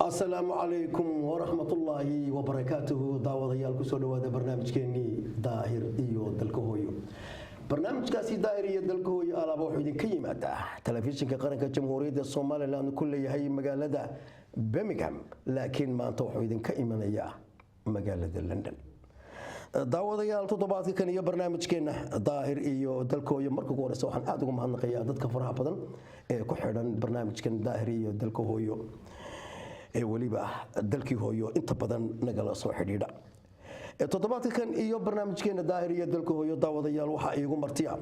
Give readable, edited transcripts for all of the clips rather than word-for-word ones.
السلام عليكم ورحمة الله وبركاته داوديال كسو دواده برنامجكيني داهر iyo dalka hooyo barnaamijkaasi daahir iyo dalka hooyo alaaba wuxuu idin ka yimaadaa telefishinka qaranka jamhuuriyadda Soomaaliland ku leeyahay magaalada Birmingham laakiin maanta wuxuu idin ka imanayaa magaalada London daawadayaal toddobaadkan iyo barnaamijkeena daahir iyo dalka hooyo marka ugu horeysa waxaan aad ugu mahadnaqayaa dadka faraha badan ee ku xidhan barnaamijkan daahir iyo dalka hooyo ee waliba dalkii hooyo inta badan nagala soo xidhiidha toddobaadkan iyo barnaamijkeena daahir iyo dalka hooyo daawadayaal waxa iigu martiya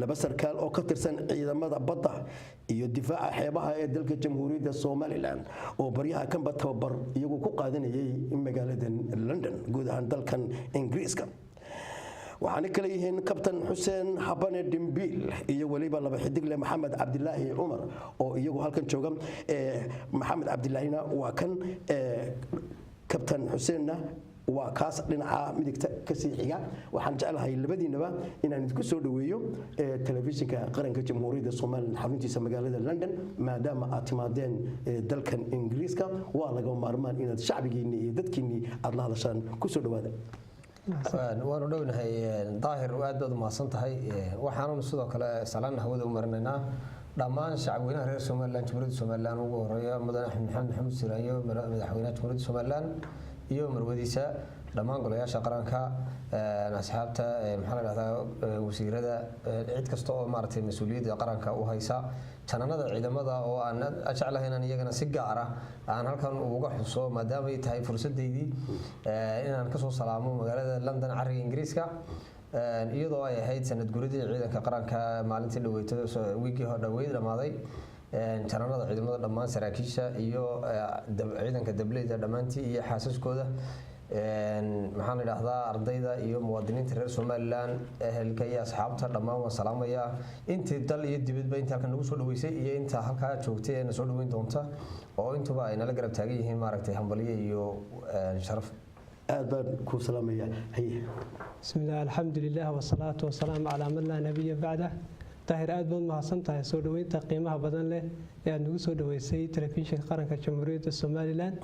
laba sarkaal oo ka tirsan ciidamada badda iyo difaaca xeebaha ee dalka jamhuuriyadda Soomaaliland oo baryaha kanba tababar iyagu ku qaadanayay magaalada London guud ahaan dalkan Ingiriiska waxaan kala yihiin kabtan Xuseen Habane Dimbil iyo waliba laba xidigle Maxamed Cabdilaahi Umar oo iyagu halkan jooga Maxamed Cabdilaahina waa kan kabtan Xuseenna waa kaas dhinaca midigta ka sii xiga waxaan jecelahay labadiinaba inaan idinku soo dhaweeyo telefishinka qaranka jamhuuriyadda Soomaaliland xaruntiisa magaalada London maadaama aad timaadeen dalkan Ingiriiska waa laga maarmaan inaad shacbigiina iyo dadkiina aad la hadashaan ku soo dhawaada waanu dhownahay daahir aad baad u mahadsantahay waxaanu sidoo kale salaan hawada u marinaynaa dhammaan shacabweynaha reer Soomaaliland jamhuuriyadda Soomaaliland ugu horeeya madax Maxamed Siraayo madaxweynaha jamhuuriyadda Soomaaliland iyo marwadiisa dhammaan golayaasha qaranka asxaabta maxaa la yiraahdaa wasiirada cid kasta oo maartay mas'uuliyadda qaranka u haysa tananada ciidamada oo aan jeclahay inaan iyagana si gaar ah aan halkan uga xuso maadaama ay tahay fursadeydii inaan ka soo salaamo magaalada London cariga Ingiriiska iyadoo ay ahayd sanad guuridii ciidanka qaranka maalintii dhaweeytay wiigii hore dhaweeyay dhamaaday tananada ciidamada dhammaan saraakiisha iyo ciidanka dableyda dhamaantii iyo xaasaskooda maxaan idhaahdaa ardayda iyo muwaadiniinta reer Soomaaliland ehelka iyo asxaabta dhammaan waan salaamayaa intii dal iyo dibadba inta halkan nagu soo dhaweysay iyo inta halka joogtay ee soo dhaweyn doonta oo intuba ay nala garab taagan yihiin maaragtay hambaliye iyo sharaf aad baan ku salaamayaa bismillaah alxamdulillaah wasalaatu wasalaamu calaa man laa nabiyya bacdah daahir aad baad mahadsantahay soo dhaweynta qiimaha badan leh ee aad nagu soo dhaweysay telefishinka qaranka jamhuuriyadda Soomaaliland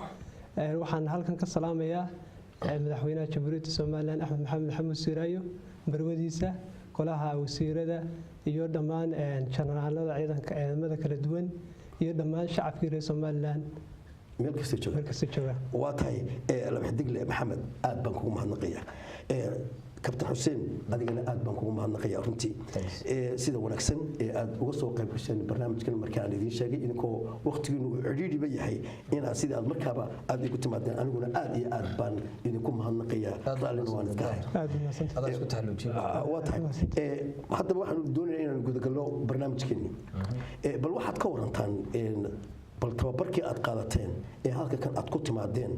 waxaan halkan ka salaamayaa madaxweynaha jamhuuriyadda Soomaaliland Axmed Maxamed Siraayo marwadiisa golaha wasiirada iyo dhammaan janaraalada ciidamada kala duwan iyo dhammaan shacabka reer Soomaaliland meel kasta jooga waa tahay laba xidigle Maxamed aad baan kugu mahadnaqayaa kabtan Xuseen adigana aad baan kugu mahadnaqayaa runtii sida wanaagsan ee aad uga soo qayb gashay barnaamijkan markaan aan idin sheegay idinkoo waqtigiinu uu ciriiriba yahay in aad sida aad markaaba aad igu timaadeen aniguna aad iyo aad baan idinku mahadnaqayaa raalina waan idinka aad mahadsantahay isku tahluujiyo waa tahay haddaba waxaan doonayaa inaan gudagalno barnaamijkeeni bal waxaad ka warantaan bal tababarkii aad qaadateen ee halka kan aad ku timaadeen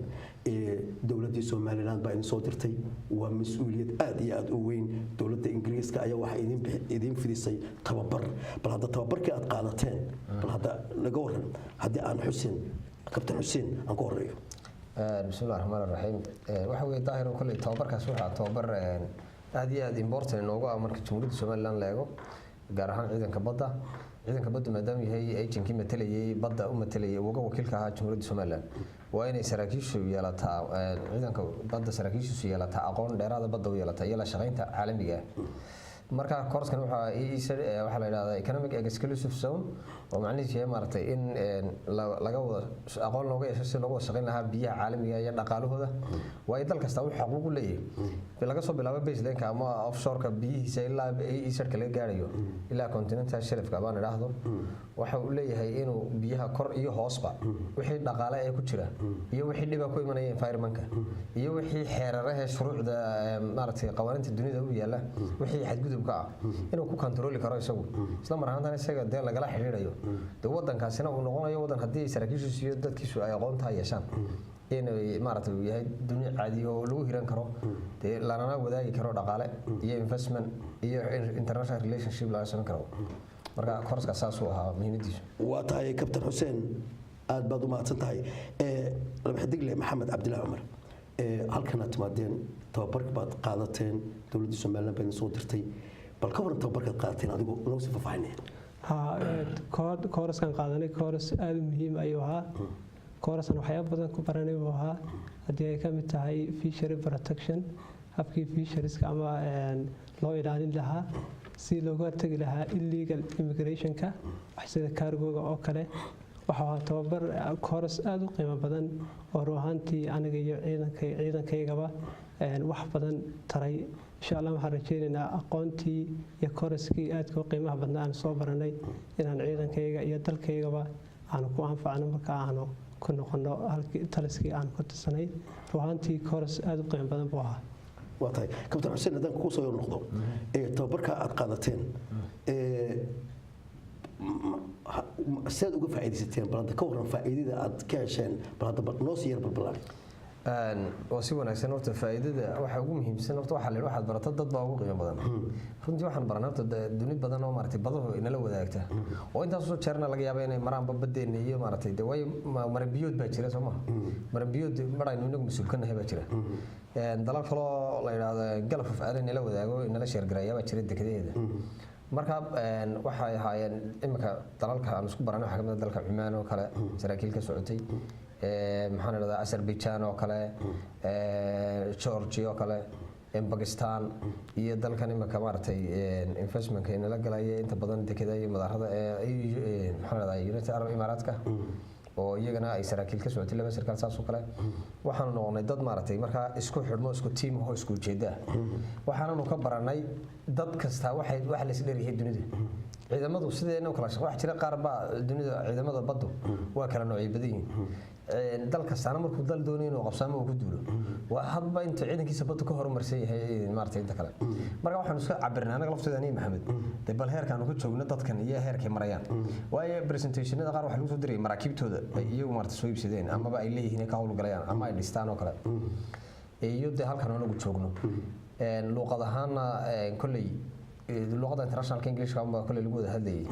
dawladda Soomaaliland baa idin soo dirtay waa mas'uuliyad aad iyo aad u weyn dawladda Ingiriiska ayaa waxa idin fidisay tababar bal hadda tababarkii aad qaadateen bal hadda laga waran haddii aan Xuseen kabtan Xuseen aan ku horeeyo bismillaahir rahmaanir rahiim waxa weeye daahir oo kale tababarkaas waxa tababar aad iyo aad important inoogu ah marka jamhuuriyadda Soomaaliland la eego gaar ahaan ciidanka badda maadaama yahay agentkii matalayay badda u matalayay uga wakiilka ahaa jamhuuriyadda Soomaaliland waa inay saraakiishu yeelataa ciidanka badda saraakiishu yeelataa aqoon dheeraad badda u yeelataa iyo la shaqeynta caalamiga marka koorskan waxa la yiraahdaa economic exclusive zone oo macnaheedu yahay maartay in laga wada aqoon looga yeesho si looga shaqeyn lahaa biyaha caalamiga iyo dhaqaalahooda waa dal kasta uu xaquuq u leeyahay laga soo bilaabo baseline-ka ama offshore-ka biyihiisa ilaa east-ka laga gaarayo ilaa continental shelf-ka baan idhaahdo waxa uu leeyahay inuu biyaha kor iyo hoosba wixii dhaqaale ee ku jira iyo wixii dhiba ku imanaya environment-ka iyo wixii xeeraraha shuruucda maartay qawaaniinta dunida u yaala wixii xadgudub inuu ku control karo isagu isla mar ahaantan isaga de lagala xiriirayo de wadankaasina uu noqonayo wadan hadii saraakiishu iyo dadkiisu ay aqoonta yeeshaan inay maartay yahay dunia caadi oo lagu hiran karo de lana wadaagi karo dhaqaale iyo investment iyo international relationship la sameyn karo marka kooraska saas uu ahaa muhiimadiisu waa tahay kabtan Xuseen aad baad u mahadsantahay laba xidigle Maxamed Cabdilaahi Umar halkan aad timaadeen tababar baad qaadateen dawladda Soomaaliland baa soo dirtay bal ka waran tababarka qaadateen adigu loo soo faafaynay kooraskan qaadanay kooras aad muhiim ayuu ahaa koorasan waxyaabo badan ku baranay buu ahaa haddii ay ka mid tahay fishery protection habkii fisherieska ama loo ilaalin lahaa si looga hortagi lahaa illegal immigrationka wax sida cargoga oo kale waxaa tababar kooras aad u qiimo badan oo ruuxantii aniga iyo ciidankaygaba wax badan taray insha Allah waxaan rajaynaynaa aqoontii iyo kooraskii aadka u qiimaha badnaa aan soo baranay inaan ciidankayga iyo dalkaygaba aan ku anfacno marka aanu ku noqono halkii taliskii aan ku tirsanay ruuxantii kooras aad u qiimo badan buu ahaa waa tahay kabtan xuseen haddaan kuu soo noqdo tababarka aad qaadateen sidaad uga faa'iidaysateen bal hadda ka warran faa'iidada aad ka hesheen bal hadda noo sii yar balbalaan oo si wanaagsan horta faa'iidada waxa ugu muhiimsan horta waxa la yiraahdo waxaad barato dad baa ugu qiimo badan runtii waxaan baranay horta dunid badan oo maartay badaho inala wadaagta oo intaas soo jeerna laga yaabo inay maraan babadeena iyo maartay way marabiyood baa jira Soomaa marabiyood maraynu inagu mas'uul ka nahay baa jira dalal kale la yiraahdo galaf faa'iido inala wadaago inala sheer gareeya baa jira dekedeeda marka waxay ahaayeen imika dalalka aan isku baranay waxa kamid dalka Cumaan oo kale saraakiil ka socotay maxaan radaa Azerbaijan oo kale Georgia oo kale Pakistan iyo dalkan imika maartay investment in la galay inta badan dekedaha iyo madaarada maxaan radaa United Arab Emirates oo iyagana ay saraakiil ka socotay laba sarkaal saas oo kale waxaan noqonay dad maartay marka isku xidhmo isku team oo isku jeeda waxaanu ka baranay dad kasta wax la isdheeriyay dunida ciidamadu sideena kala shaqo wax jira qaar baa dunida ciidamada baddu waa kala noocyo badan yihiin dalka saana markuu dal doonayo inuu qabsamo uu ku duulo waa hadba inta ciidankiisa baddu ka horumarsan yahay maartay inta kale marka waxaan iska cabirnaa anaga lafteeda ani maxamed bal heerkan ku joogno dadkan iyo heerkay marayaan waayo presentationada qaar waxa lagu soo diray maraakiibtooda iyagu maartay soo iibsadeen ama ay leeyihiin ka hawl galayaan ama ay dhistaan oo kale iyo halkan anagu joogno luqad ahaana kulay luqadda international English ka ma kulay lagu wada hadlayay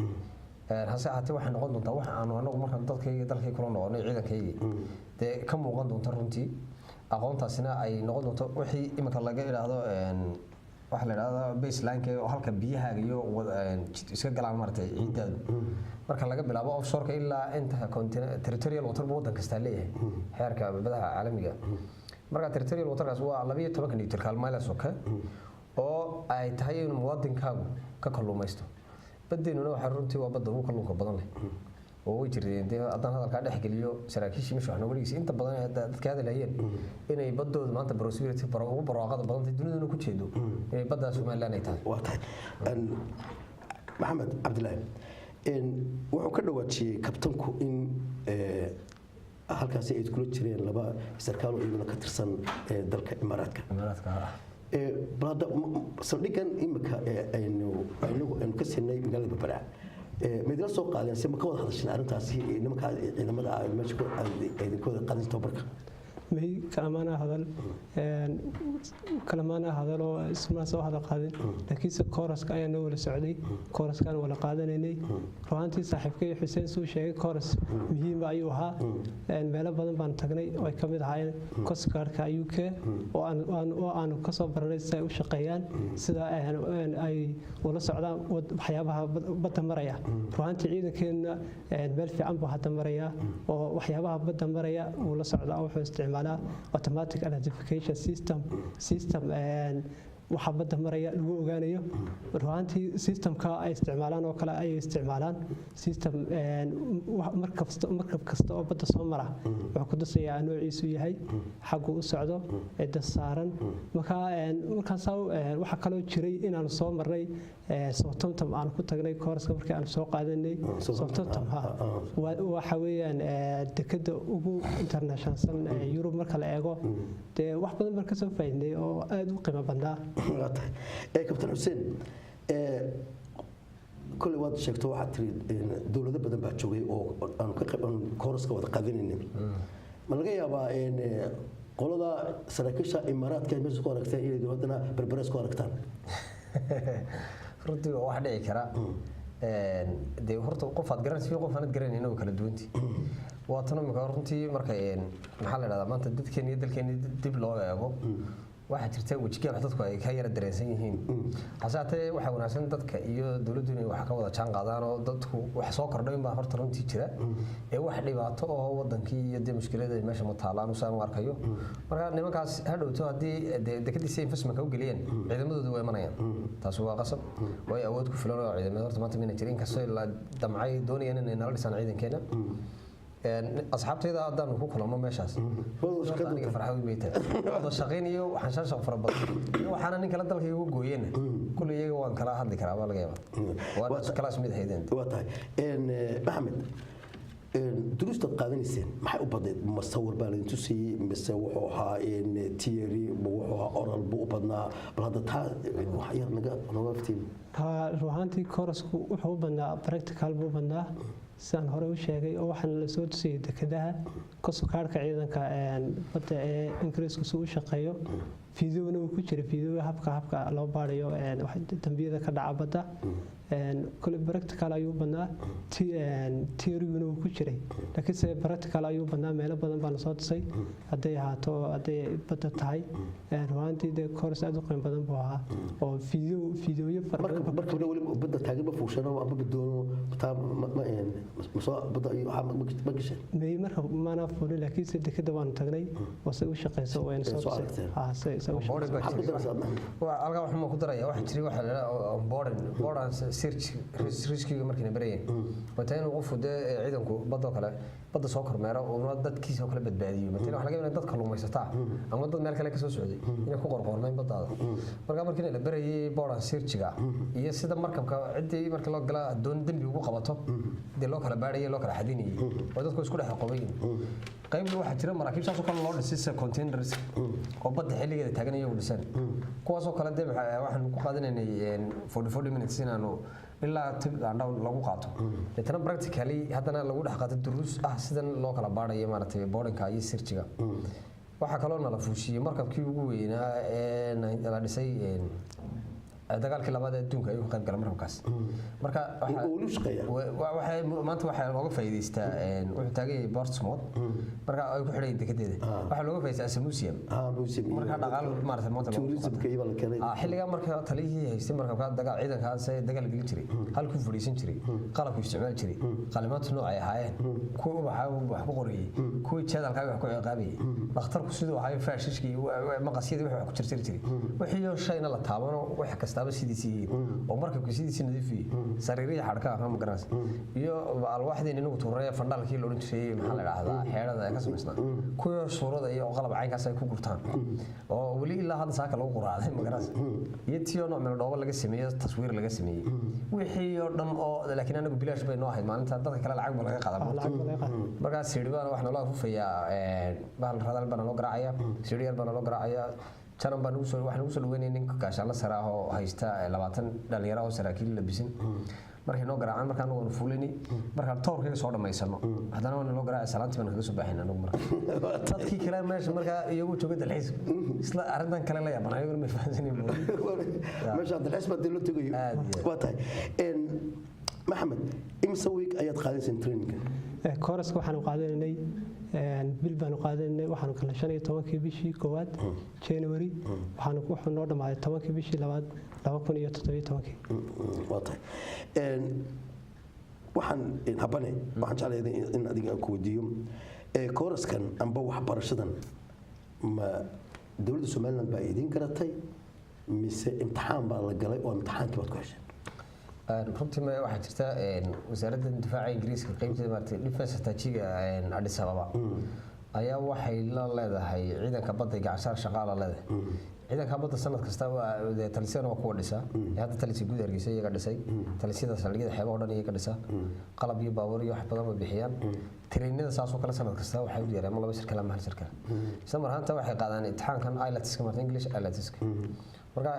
hase ahaatee waxay noqon doontaa wax aan anagu marka dalkay kula noqonay ciidankayga de ka muuqan doonta runtii aqoontaasina ay noqon doonto wixii imika laga ilaahdo waxa la yiraahdo baseline-ka oo halka biyaha iyo iska galaan martay ciidaadu marka laga bilaabo offshore-ka ilaa inta territorial water wadan kasta leeyahay heerka badaha caalamiga marka territorial water-kaas waa 12 nautical miles oo ay tahay in muwaadinkaagu ka kalluumaysto badeenuna waxa runtii waa badda ugu kalluunka badan leh oo way jireen haddaan hadalka dhex geliyo saraakiishii meesha waxna waligiis inta badan dadka hadlayeen inay baddooda maanta prosperity ugu barwaaqada badan duniduna ku jeedo inay badda Soomaaliland ay tahay waa tahay Maxamed Cabdilaahi wuxuu ka dhawaajiyay kabtanku in halkaas ay kula jireen laba sarkaal oo iyaguna ka tirsan dalka Imaaraadka baada saldhigan imika aynu ka sinay magaalada Berbera midna soo qaadeen si ma ka wada hadashay arintaasi nimanka ciidamada meesha ku idinkooda qadin tababarka may kalamaana hadal oo isma soo hada qaadin laakiin kooraska ayaan wala socday kooraskan wala qaadanaynay ruuxantii saaxiibkay Xuseen soo sheegay kooras muhiim ayuu ahaa meelo badan baan tagnay oo ay kamid ahaayeen Coast-Guard-ka UK oo aan ka soo baranay say u shaqeeyaan sida ay wala socdaan waxyaabaha badda maraya ruuxantii ciidankeena meel fiican buu hadda maraya oo waxyaabaha badda maraya uu la socdaa wuxuu isticmaalaa automatic identification system waxa badda maraya lagu ogaanayo ruuxantii systemka ay isticmaalaan oo kale ay isticmaalaan system markab kasta oo badda soo mara wuxuu ku tusayaa noociisu yahay xaggu u socdo cidda saaran markaas waxa kale oo jiray inaan soo marnay Southampton aan ku tagnay kooraska markii aan soo qaadanay Southampton waxa weeyaan dekada ugu international Europe marka la eego de wax badan marka soo faa'iiday oo aad u qiimo badnaa kabtan Xuseen كل واحد شكته واحد تريد دولة بدن بتشوي أو أنا كقب أنا كورس كواد قادرين ما لقي أبا إن قلنا سركشة إمارات كان مسكوا ركتان إلى دولتنا بربرس كوا ركتان runtii waa wax dhici kara de horta qof aad garanayso qof aan garanaynin inuu kala duwanti waa tan marka runtii marka maxaa la yiraahdaa maanta dadkeena iyo dalkeena dib loo eego waxa jirta wajiga wax dadku ay ka yara dareensan yihiin hasaatee waxa wanaagsan dadka iyo dawladdu inay wax ka wada jaan qaadaan oo dadku wax soo kordhay baa horta runtii jira ee wax dhibaato oo wadankii iyo mushkilada ay meesha mataalaan usaan arkayo marka nimankaas hadhowto hadii dekadiisa investment ka geliyeen ciidamadoodu way imanayaan taas waa qasab way awood ku filan oo ciidamada horta maanta mina jirin kasoo la damcay doonayaan inay nala dhisaan ciidankeena asxaabtayda hadaan ku kulamo meeshaas shaqada farxad way tahay wada shaqeynayo waxaan shaqo fara badan waxaana nin kala dalka ugu gooyeen kulli iyaga waan kala hadli karaa waa laga yaabaa waa kala mid hayden waa tahay Maxamed دروست قادنيسين ما أبدا مصور بالنتوسي مسوي وها تيري وها أورال بوبنا بهذا تا وحير نقافتين ها روحانتي كورسكو وحو بنا براكتيكال بوبنا سان هore u sheegay oo waxaan la soo tusiyay dekadaha kasoo kaarka ciidanka badda ee ingiriisku soo shaqeeyo fiidiyowna uu ku jira fiidiyow habka loo baarayo wax dambiyada ka dhaca badda kul practical ayuu banaa theory-guna uu ku jiray laakiin se practical ayuu banaa meelo badan baan soo tusay haday ahaato haday badda tahay ruwaantii de course aad u qiimo badan buu ahaa oo fiidiyoyo marka wali badda taagan ba fuushano ama badoono taa masoo badda iyo ma gashay may marka maana fuulin laakiin se dekada waan tagnay oo say u shaqeyso oo aan soo tusay alga wax ma ku daraya wax jiri waxa la board search riskiga markii barayeen wata inuu qof ciidanku badda kale badda soo kormeero oo dadkiisa kala badbaadiyo markii wax laga yaabaa dadka luumaysata ama dad meel kale ka soo socday inay ku qorqornaan baddaada markii la barayay board searchiga iyo sida markabka cidii markii loo gala doon dambi ugu qabato de loo kala baadhay loo kala xadinayay oo dadku isku dhex qobayn qaybna waxa jira maraakiib saas oo kale loo dhisay containers oo badda xilligeeda taaganaya u dhisan kuwaas oo kale waxaan ku qaadanaynay 40 minutes inaanu ilaa tib aan lagu qaato tan practically hadana lagu dhax qaato duruus sidan loo kala baadhayo maartay boardinka iyo searchiga waxa kale oo nala fuushiyay markabkii ugu weynaa ee la dhisay dagaalkii labaad ee adduunka ayuu qayb galay markaas marka waxa maanta waxa looga faa'iideystaa wuxuu taagay Portsmouth marka ay ku xidhay dekedeeda waxa looga faa'iideystaa museum marka dhaqaal maartay maanta tourismka iyo la keenay xilliga marka taliyihii haystay marka dagaal ciidankaas ay dagaal gelin jiray halku fadhiisan jiray qalabku isticmaal jiray qalimaad nooc ay ahaayeen kuwa wax ku qoriyay kuwa jeedalka wax ku ciqaabiyay dhakhtarku sidoo ahay faashishkii maqasyadii wax ku jirjir jiray wixii shayna la taabano wax kasta sidiisii oo markabku sidiisii nadiifiyay sariiriga xadhkaha ma garanaysa iyo alwaaxdeen inuu tuuray fandhalkii loo dhintay maxaa la yiraahdaa xeerada ay ka samaysnaa kuwa suurada iyo qalab caynkaas ay ku gurtaan oo wali ilaa hadda saaka lagu quraaday ma garanaysa iyo tiyo nooc meel dhoobo laga sameeyo taswiir laga sameeyay wixii oo dhan oo laakiin anagu bilaash bay noo ahayd maalinta dadka kale lacag ba laga qaadaa markaas siidhibaan wax nala fufayaa bahal radal bana loo garaacaya siidhiyar bana loo garaacaya jaran baan ugu soo dhaweynay ninka gaashaanla sare ah oo haysta 20 dhalinyaro oo saraakiil labisan markii noo garaacaan markaan oo fuulini markaan toorkayga soo dhameysano hadana waan loo garaacay salaantii baan kaga soo baaxinaa anagu markaa dadkii kale meesha markaa iyagu jooga dalxiis isla arintan kale la yaabana ayagu ma fahansaneen meesha dalxiis baa dilo tagayo waa tahay Maxamed imsa week ayaad qaadaysan training kooraska waxaan qaadanay bil baan qaadanay waxaan kala 15 bishii koowaad January waxaan noo dhamaaday 10 bishii labaad 2017 waa tahay waxaan jeclahay in adiga ku wadiyo kooraskan amba waxbarashadan ma dawladda Soomaaliland baa idin garatay mise imtixaan baa la galay oo imtixaankii baad ku heshay runtii ma waxa jirta wasaaradda difaaca Ingiriiska qaybteeda maartay defense strategy Addis Ababa ayaa waxay la leedahay ciidanka badda gacansaar shaqaale leedahay ciidanka badda sanad kasta waa talisana waa ku dhisa hadda talisi guud Hargeysa iyaga dhisay talisida saldhigyada xeebo dhan iyaga dhisa qalab iyo baabuur iyo wax badan oo bixiyaan traininada saas oo kale sanad kasta waxay u diyaariyaan laba shirkad ama hal shirkad isla marhaanta waxay qaadaan imtixaankan IELTS-ka marka English IELTS-ka marka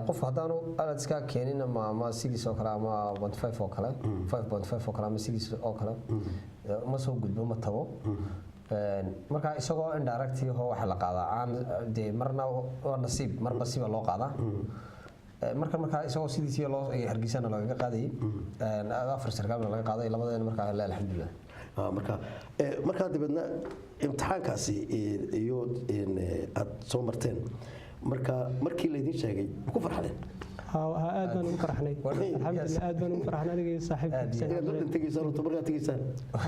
qofku hadaanu IELTS-ka keenin ama sidiis oo kale ama 1.5 oo kale 5.5 oo kale ama sidiis oo kale ma soo gudbo ma tago marka isagoo indirect oo waxa la qaadaa aan de marna oo nasiib marba siba loo qaadaa marka isagoo sidiisii loo Hargeysana laga qaaday afar sarkaal laga qaaday labadeena marka alxamdulillah marka dibadna imtixaankaasi iyo aad soo marteen marka markii la idin sheegay ku farxadeen aad baan ugu farxnay alxamdulilah aad baan ugu farxnay aniga iyo saaxiibkiisa inaad London tegaysaan oo markaa tegaysaan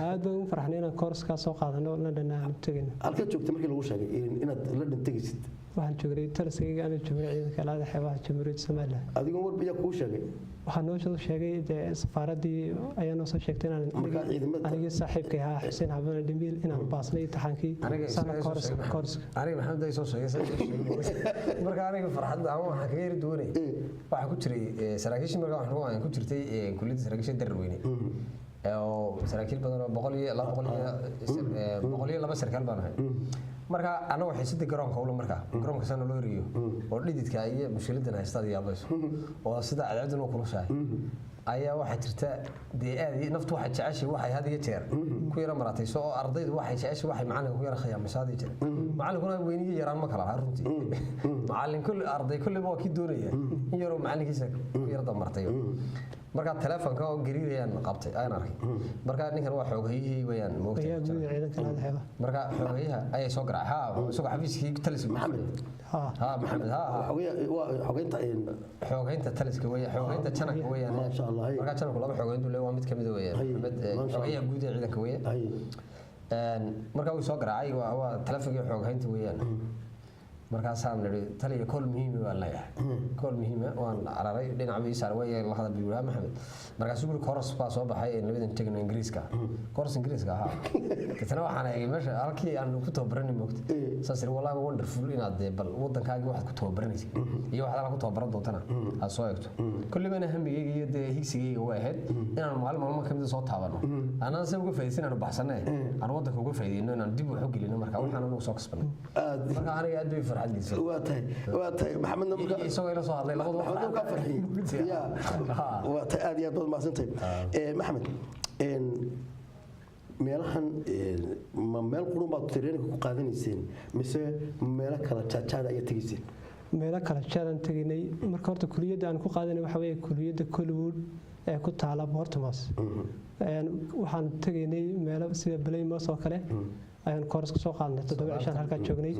aad baan ugu farxnay inaan koorskaa soo qaadano London aan tegin halka joogtay markii lagu sheegay inaad London tegaysid waxaan joogay taliskayga aan joogay ciidanka laada xeebaha Jamhuuriyadda Soomaaliland adigoo war biya ku sheegay waxaan noo soo sheegay safaaradii ayaa noo soo sheegtay inaan aniga saaxiibkay ahaa Xuseen Xabaan Dhimbiil inaan baasnay imtixaankii sana koors aniga maxamed ay soo sheegay marka aniga farxad aan waxaan kaga yiri doonay waxa ku jiray saraakiisha marka waxaan ku jirtay kulliyadda saraakiisha Darweyne oo saraakiil badan oo 200 sarkaal baan ahay marka anagu xiisadii garoonka ula marka garoonka san loo riyo oo dhididka iyo mushkiladan haystada yaabayso oo sida cadceedu loo kulushahay ayaa waxa jirta aad naftu waxa jeceshay waxay had iyo jeer ku yara maratay soo ardaydu waxay jeceshay waxay macalinka ku yara khiyaamaysaadii jir macalinkuna weyniga yaraan ma kala runtii macalin kulli arday kulli waa ki doonaya in yaro macalinkiisa ku yara damartay marka telefoonka oo gariirayaan qabtay aan arkay marka ninkan waa xoogayay weeyaan moogtay marka xoogayaha ay soo garaac soo xafiiskii taliska maxamed maxamed xogeynta taliska weeyaan xogeynta janaka weeyaan ma sha Allah marka janaka laba xogeyntu waa mid kamid weeyaan maxamed xogeyaha guud ee ciidanka weeyaan marka uu soo garaacay waa telefoonka xogeynta weeyaan markaasaan niri taliya kol muhiim ah leeyahay kol muhiim ah waan araray dhinaca wiisar way la hadal biyo maxamed markaasuu guri koors baa soo baxay in labadan tegno ingiriiska koors ingiriiska aha dadna waxaan ay meesha halkii aan ku tababaranay moogtay saasir wallahi wonderful inaad bal wadankaaga wax ku tababaranaysid iyo wax la ku tababaran doontana aad soo eegto kullibana hamigayga iyo higsigayga waa ahayd inaan maalmo kamid soo taabano anaan se uga faa'iideysan baxsanay aan wadanka uga faa'iideyno inaan dib u xog gelino marka waxaan ugu soo kasbanay marka aniga aad bay waatay maxamed marka isagoo ila soo hadlay labadu waxa ka farxiyay waatay aad iyo aad baad maasantay maxamed meelahan ma meel qurun baad training ku qaadanayseen mise meelo kala jaajaada ay tagiseen meelo kala jaadan taginay marka horta kuliyadda aan ku qaadanay waxa weeye kuliyadda Colwood ee ku taala Bournemouth waxaan taginay meelo sida Plymouth oo kale ayaan koors ku soo qaadnay 7 cishan halka joognay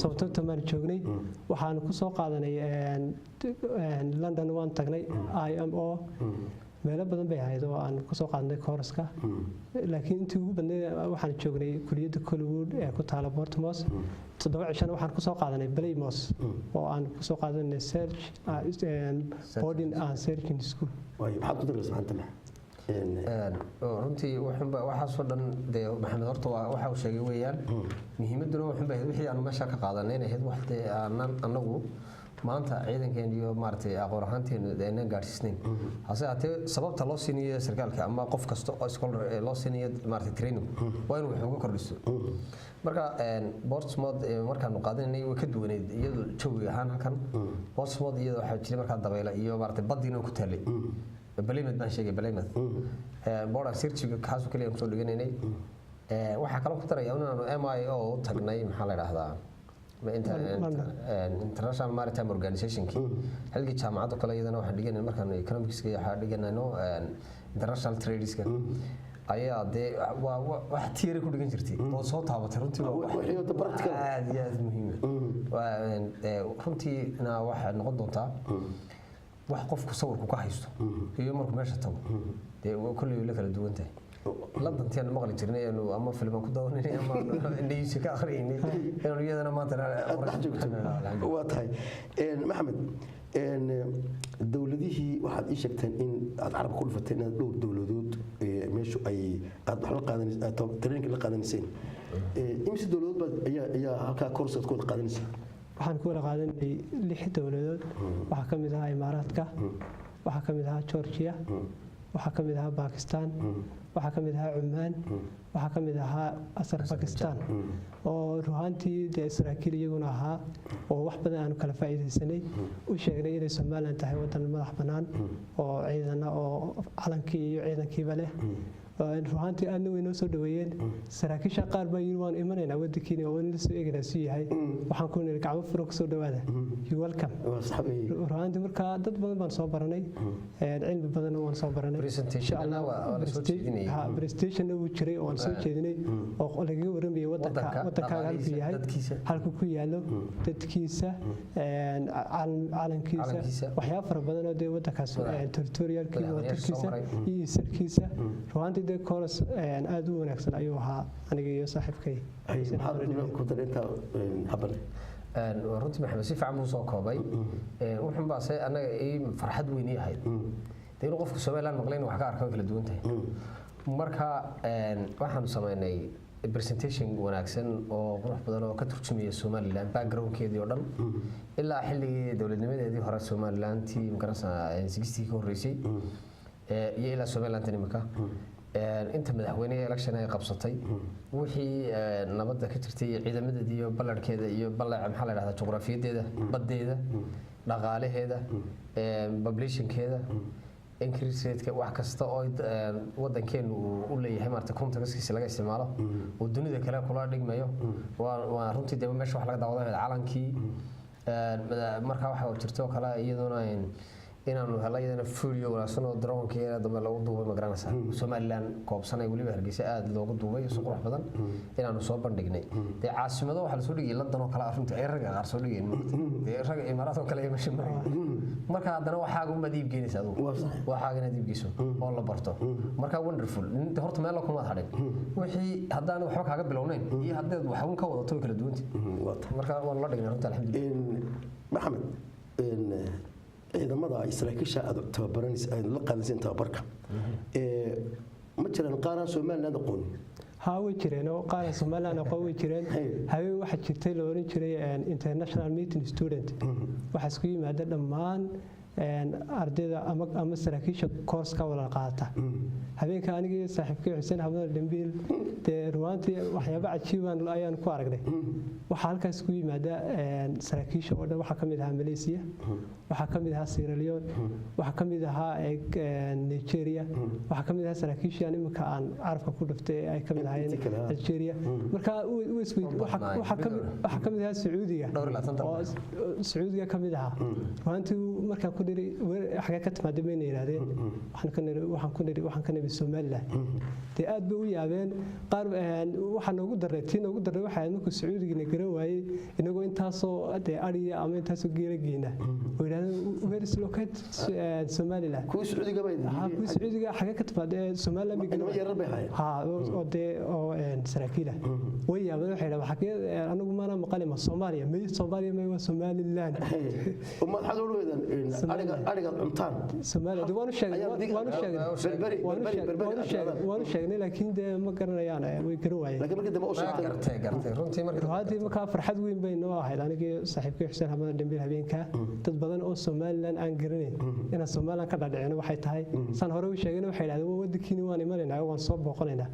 sababtoo tamaan joognay waxaan ku soo qaadanay London waan tagnay IMO meelo badan bay ahayd oo aan ku soo qaadnay koorska laakiin intii ugu badneed waxaan joognay kuliyadda Colwood ee ku taala Bournemouth 7 cishan waxaan ku soo qaadanay Plymouth oo aan ku soo qaadanay search boarding and searching school way maxaad ku daraysaa maanta runtii waxa soo dhan maxamed horta waxa uu sheegay weeyaan muhiimaduna wuxuu baahay wixii aan meesha ka qaadanay inay ahayd wax anagu maanta ciidankeena iyo maartay aqoon ahaanteena inaan gaarsiisnayn hase haatee sababta loo siinayo sarkaalka ama qof kasta oo scholar loo siinayo maartay training waa inuu wax uga kordhiso marka Bournemouth markaan qaadanay way ka duwaneed iyadoo jawi ahaan halkan Bournemouth iyadoo waxa jiray marka dabayla iyo maartay badina ku taalay Plymouth baan sheegay Plymouth border search-ga kaas oo kaliya soo dhiganay waxa kale ku daraya inaanu MIO tagnay maxaa la yiraahdaa International Maritime Organization halkii jaamacad kale iyadana waxa dhiganay markaan economics waxa dhiganayno international trades-ka ayaa wax tiiri ku dhigan jirtay oo soo taabatay runtii waxay practical aad iyo aad muhiim runtii waxa noqon doontaa wax qofku sawirku ka haysto iyo markuu meesha tago kulli la kala duwan tahay London taan maqli jirnay ama filmaan ku daawanay ama news ka akhriinay inuu iyadana maanta waa tahay maxamed dawladihii waxaad ii sheegteen in aad carab ku dhufateen in dhowr dawladood meeshu ay aad wax la qaadanayso training la qaadanayseen imsi dawladood ayaa halka koorsaad ku qaadanaysaa waxaan ku wada qaadanay 6 dawladood waxa kamid ah Imaaraadka waxa kamid ah Georgia waxa kamid ah Pakistan waxa kamid ah Oman waxa kamid ah Azerbaijan oo ruhantii Israa'iil iyaguna ahaa oo wax badan aan kala faa'iideysanay u sheegnay inay Soomaaliland tahay wadan madax banaan oo ciidana oo calankii iyo ciidankiiba leh ruuxaantii aadna way noo soo dhaweeyeen saraakiisha qaar baa yiri waan imanaynaa wadankiina oo in la soo eeganaa si yahay waxaan ku niri gacmo furan kusoo dhawaada you welcome ruuxaantii marka dad badan baan soo baranay cilmi badan waan soo baranay presentation uu jiray oo aan soo jeedinay oo laga waramayay wadanka halku yahay halku ku yaalo dadkiisa calankiisa waxyaabo fara badan oo dee wadankaas territorialkiisa wadankiisa iyo sarkiisa ruuxaantii dee kooras aad u wanaagsan ayuu ahaa aniga iyo saaxiibkay ku darinta habal runtii maxamed si fiican buu soo koobay wuxuun baa se annaga ii farxad weyn ii ahayd dee inuu qofka Soomaaliland maqlayn wax ka arko kala duwan tahay marka waxaanu samaynay presentation wanaagsan oo qurux badan oo ka turjumaya Soomaaliland background-keedii oo dhan ilaa xilligii dawladnimadeedii hore Soomaaliland tii magaranaysa 60 ka horeysay iyo ilaa Soomaaliland imika inta madaxweynaha election ay qabsatay wixii nabadda ka jirtay ciidamadeedii iyo balladkeeda iyo ballaca maxaa la yiraahdaa juqraafiyadeeda badeeda dhaqaalaheeda populationkeeda increase wax kasta oo wadankeenu u leeyahay marta contextkiisa laga isticmaalo oo dunida kale kula dhigmayo waa runtii dee meesha wax laga daawado calankii marka waxa jirto kale iyaduna inaanu helayna fuliyo wanaagsan oo drone-keeda dambe lagu duubay magaranaysa Soomaaliland koobsanay waliba Hargeysa aad loogu duubay soo qurux badan inaanu soo bandhignay dee caasimada waxa la soo dhigay London oo kale runtii ay rag qaar soo dhigeen dee rag Imaaraadka kale ay meesha maray marka haddana waxa ugu madiib geenaysa waxa gana diib geyso oo la barto marka wonderful horta meel kuma hadhin wixii haddaan waxba kaaga bilownayn iyo haddeed wax uun ka wadato kala duwanti marka waan la dhignay runtii alxamdulillah maxamed ciidamada saraakiisha aad tababaranaysa ay la qaadaysan tababarka ma jiraan qaar Soomaaliland aqoon way jireen oo qaar Soomaaliland aqoon way jireen habeen waxa jirtay la oran jiray international meeting student waxa isku yimaada dhammaan ardayda ama saraakiisha course-ka wada qaata habeenka aniga saaxiibkay Xuseen Axmed Dambiil dee ruwaantii waxyaabo cajiiban ayaan ku aragnay waxa halkaas ku yimaada saraakiisha oo dhan waxa kamid ah Malaysia waxa kamid ah Sierra Leone waxa kamid ah Nigeria waxa kamid ah saraakiisha imika aan carabka ku dhaftay ay kamid ahaayeen Algeria marka waxa kamid ah Sacuudiga kamid ah ruwaantii marka ku dhiri xaga ka timaadeen ma yiraahdeen waxaan ka nabi Soomaaliland tii aad bay u yaabeen qaar waxa noogu daray waxa markuu Sacuudiga garan waayay inagoo intaasoo ariya ama intaasoo geelageena oo yiraahdeen where is located Somaliland ku Sacuudiga bay Sacuudiga xaga ka timaadeen Somaliland oo saraakiila way yaabeen waxay anagu maana maqalima Soomaaliya ma waa Somaliland uma xad u leedahay ariga cuntaan Soomaaliya waanu sheegnay laakiin dee ma garanayaan way garan waayeen laakiin markii dambe oo gartay runtii markaa farxad weyn bay noo ahayd aniga saaxiibkay Xuseen Axmed Dambiil habeenka dad badan oo Soomaaliland aan garanayn in Soomaaliland ka dhadhicin waxay tahay san hore u sheegay waxay yiraahdeen wadankiina waan imanaynaa waan soo booqanaynaa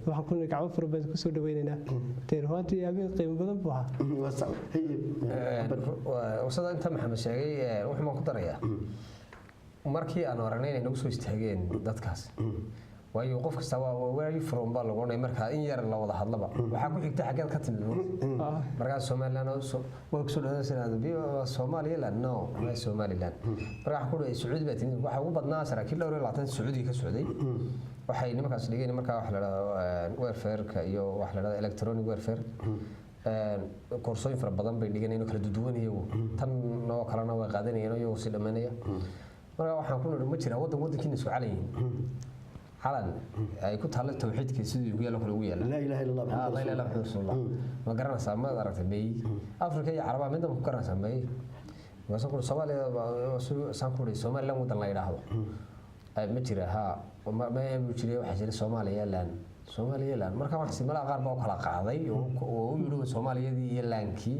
waxaan ku niri gacmo fur badan ku soo dhaweynaynaa teerwaantii habeen qiimo badan buu ahaa wasada inta Maxamed sheegay wuxuu ku darayaa markii aan aragnay inay nagu soo istaageen dadkaas waayo qof kasta waa where you from baa lagu oranay marka in yar la wada hadlaba waxa ku xigta xageed ka timid marka Soomaaliland waa ku soo dhawaanaysaa Soomaaliland no ma Soomaaliland marka ku dhigay Sacuudi baa timid waxa ugu badnaa saraakiil dhowr iyo 20 Sacuudi ka socday waxay nimankaas dhigeen marka wax la yiraahdo warfare-ka iyo wax la yiraahdo electronic warfare koorsooyin fara badan bay dhigeen inuu kala duwan yahay tan noo kalena way qaadanayeen oo si dhameynaya marka waxaan ku niri ma jira wadankiina isku calayn حالان أي كنت هلا توحيد كيسودي ويا لك الويا لا إله إلا الله لا إله إلا الله رسول الله ما قرنا سامع دارك بي أفريقيا عربة من دم قرنا سامع بس أقول سوالي سامكوري سومالي لم يطلع يراهو متجرها ها وما يمشي وحجر سومالي لان Soomaaliya marka wax simala qaar baa kala qaaday oo yiri Soomaaliya iyo laanki